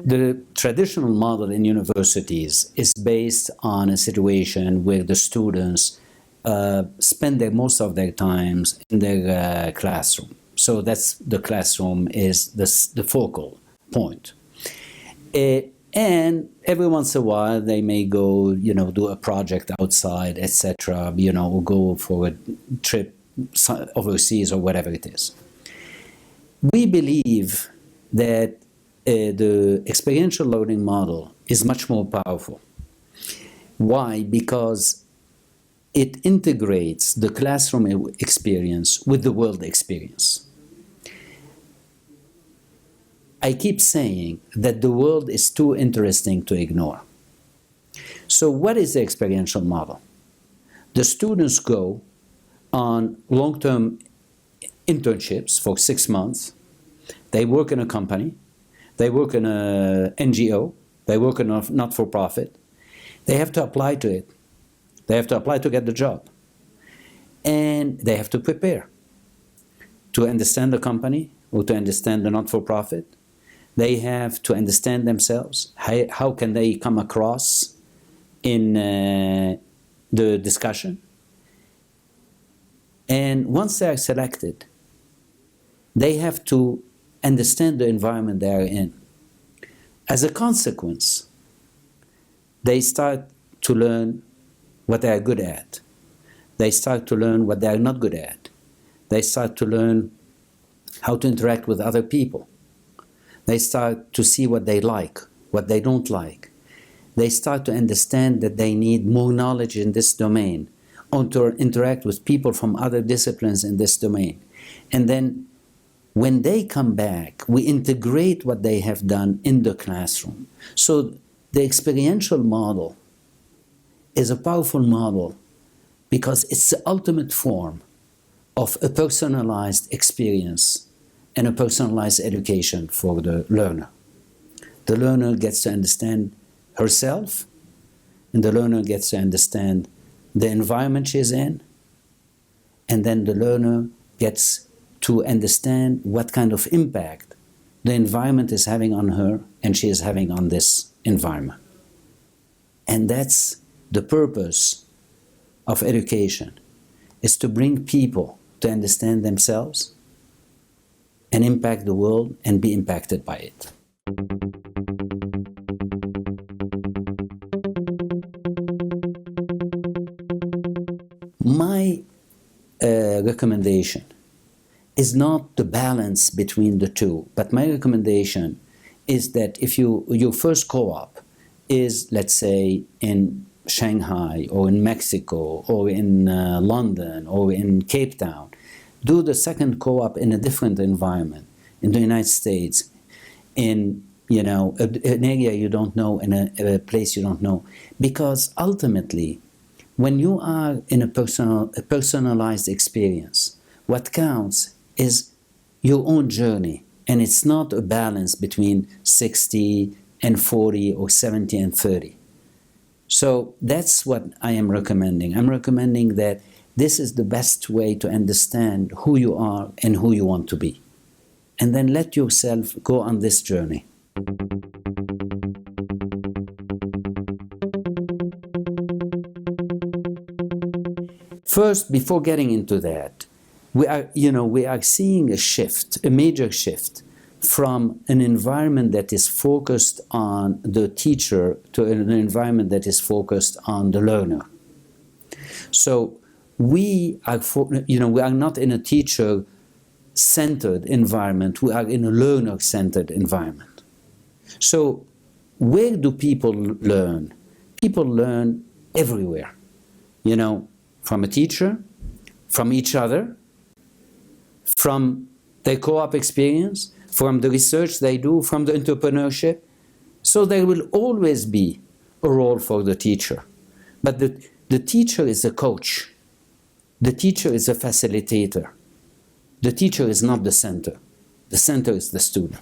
The traditional model in universities is based on a situation where the students spend most of their times in their classroom. So that's the classroom is the focal point. And every once in a while they may go, do a project outside, etc., or go for a trip overseas or whatever it is. We believe that the experiential learning model is much more powerful. Why? Because it integrates the classroom experience with the world experience. I keep saying that the world is too interesting to ignore. So what is the experiential model? The students go on long-term internships for 6 months. They work in a company. They work in an NGO. They work in a not-for-profit. They have to apply to it. They have to apply to get the job. And they have to prepare to understand the company or to understand the not-for-profit. They have to understand themselves. How can they come across in the discussion? And once they are selected, they have to understand the environment they are in. As a consequence, they start to learn what they are good at. They start to learn what they are not good at. They start to learn how to interact with other people. They start to see what they like, what they don't like. They start to understand that they need more knowledge in this domain, or to interact with people from other disciplines in this domain. And then when they come back, we integrate what they have done in the classroom. So the experiential model is a powerful model because it's the ultimate form of a personalized experience and a personalized education for the learner. The learner gets to understand herself, and the learner gets to understand the environment she's in, and then the learner gets to understand what kind of impact the environment is having on her and she is having on this environment. And that's the purpose of education, is to bring people to understand themselves and impact the world and be impacted by it. My recommendation is not the balance between the two, but my recommendation is that if your first co-op is, let's say, in Shanghai or in Mexico or in London or in Cape Town, do the second co-op in a different environment, in the United States, in an area you don't know, in a place you don't know. Because ultimately, when you are in a personalized experience, what counts is your own journey, and it's not a balance between 60 and 40 or 70 and 30. So that's what I am recommending. I'm recommending that this is the best way to understand who you are and who you want to be. And then let yourself go on this journey. First, before getting into that, we are seeing a shift, a major shift, from an environment that is focused on the teacher to an environment that is focused on the learner. So we are not in a teacher-centered environment, we are in a learner-centered environment. So where do people learn? People learn everywhere, from a teacher, from each other, from their co-op experience, from the research they do, from the entrepreneurship. So there will always be a role for the teacher. But the teacher is a coach. The teacher is a facilitator. The teacher is not the center. The center is the student.